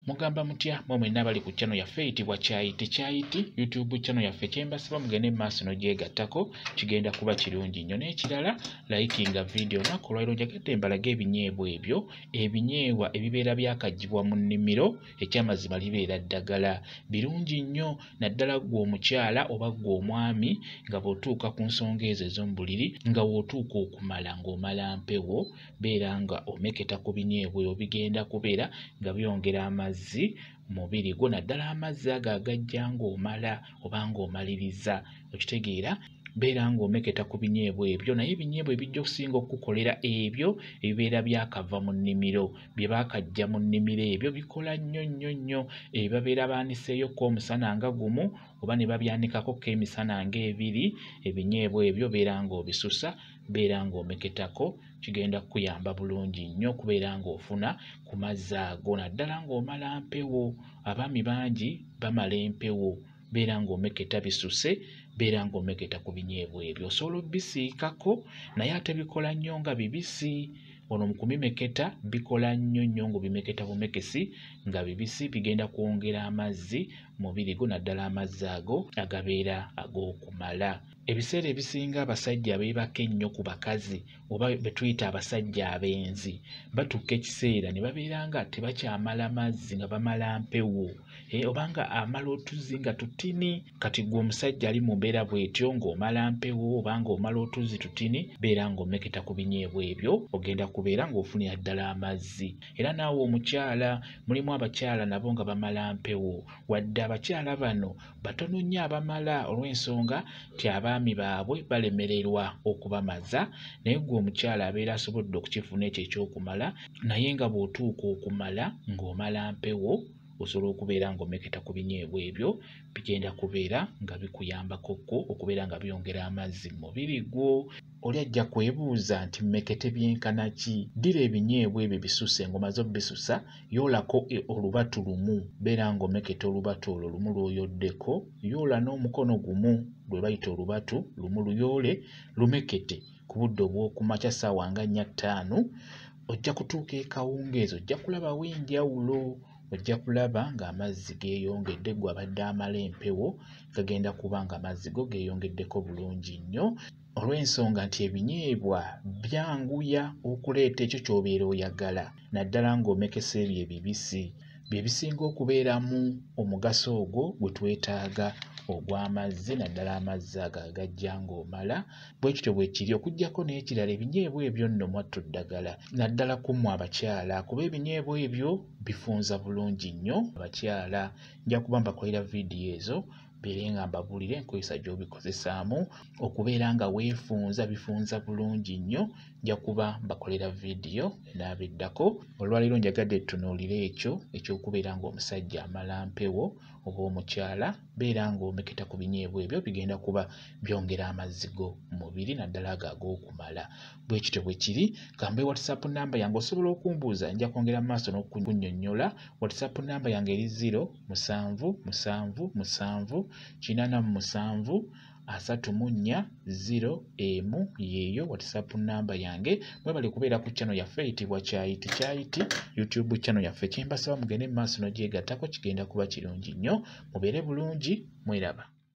Mugamba mutya mwenna bali ku channel yaffe eyitibwa Kyayiti YouTube channel yaffe kyembasaba mugende maaso n'ogyegattako kigenda kuba kirungi nnyo. N'ekirala likinga video nako olwaliro njagadde mbalaga ebinyeebwa ebibeera byakagibwa mu nnimiro ekyamazima libeera ddagala birungi nnyo naddala ggwe omukyala oba ggwe omwami nga bw'otuuka ku nsonga ezo ez'omu buliri nga bw'otuuka okumala ng'omala mpewo beera nga omeketa ku binyeebwa ebyo bigenda kubeera nga byongera amazzi mubiri gwo naddala amazzi ago agajja ng'omala oba ng'omaliriza okitegeera beera ng'omeketa ku binyeebwa ebyo naye ebinyeebwa ebijja okusinga okukolera ebyo ebibeera byakava mu nnimiro bye baakajja mu nnimiro ebyo bikola nnyo babeera baaniseeyoko omusana nga gumu oba ne babyanikako emisana ng'ebiri ebinyeebwa ebyo beera ng'obisusa beera ng'omeketako kigenda kukuyamba bulungi nnyo kubeera ng'ofuna ku mazzi ago naddala ng'omala mpewo abaami bangi bamala empewo beera ng'omeketa bisuse beera ng'omeketa ku binyeebwa ebyo osobola obbisiikako naye ate bikola nnyo nga bibisi ono mu kumimeketa bikola nnyo ng'obimeketa bumekesi nga bibisi bigenda kwongera amazzi mubiri gwo naddala amazzi ago agabeera ag'okumala. Ebiseera ebisinga abasajja abeebaka ennyo ku bakazi oba be tuyita abasajja abenzi batuuka ekiseera ne babeera nga tebakyamala mazzi nga bamala mpewo oba nga amala otuzzi nga tutini kati gwe omusajja ali mu mbeera bw'etyo ng'omala mpewo oba ng'omala otuzzi tutini beera ng'omeketa ku binyeebwa ebyo ogenda kubeera ng'ofunira ddala amazzi. Era naawe omukyala mulimu abakyala nabo nga bamala mpewo wadde abakyala bano batono nnyo abamala olw'ensonga ti abaami baabwe balemererwa okubamaza naye gwe omukyala abeera asobodde okukifuna ekyo ekyokumala naye nga bw'otuuka okumala ng'omala mpewo osobola okubeera ng'omeketa ku binyeebwa ebyo bigenda kubeera nga bikuyambako okubeera nga byongera amazzi mu mubiri gwo. Oli ajja kwebuuza nti mmekete byenkana ki? Ddira ebinyeebwa ebyo bisuse ng'omaze obbisusa yoolako olubatu lumu beera ng'omeketa olubatu olwo lumu lw'oyoddeko yoola n'omukono gumu gwe bayita olubatu lumu luyoole lumekete ku budde obw'okumakya ssaawa nga 4-5 ojja kutuuka ekawungeezi ojja kulabawo enjawulo ojja kulaba ng'amazzi geeyongedde gwe abadde amala empewo gagenda kuba ng'amazzi go geeyongeddeko bulungi nnyo olw'ensonga nti ebinyeebwa byanguya okuleeta ekyo ky'obeera oyagala naddala ng'omekesa ebyo ebibisi bye bisinga okubeeramu omugaso ogwo gwe twetaaga ogw'amazzi naddala amazzi ago agajja ng'omala bwe kityo bwe kiri okuggyako n'ekirala ebinyeebwa ebyo nno mwattu ddagala naddala ku mmwe abakyala kuba ebinyeebwa ebyo bifunza bulungi nnyo abakyala nja kuba mbakolera vidiyo ezo beere nga mbabuulira enkozesa gy'obikozesaamu okubeera nga weefunza bifunza bulungi nnyo nja kuba mbakolera vidiyo enaabiddako. Olwaliro njagadde tutunuulire ekyo eky'okubeera ng'omusajja amala mpewo oba omukyala beera ng'omeketa ku binyeebwa ebyo bigenda kuba byongera amazzi go mu mubiri naddala ago ag'okumala bwe kityo bwe kiri. Kambe WhatsApp namba yange osobola okumbuuza nja kwongera mu maaso n'okunnyonnyola. WhatsApp namba yange eri 0777373401 yeeyo WhatsApp namba yange. Mwebale kubeera ku channel yaffe eyitibwa Kyayiti YouTube channel yaffe kyembasaba mugende mu maaso n'ogyegattako kigenda kuba kirungi nnyo mubeere bulungi mweraba.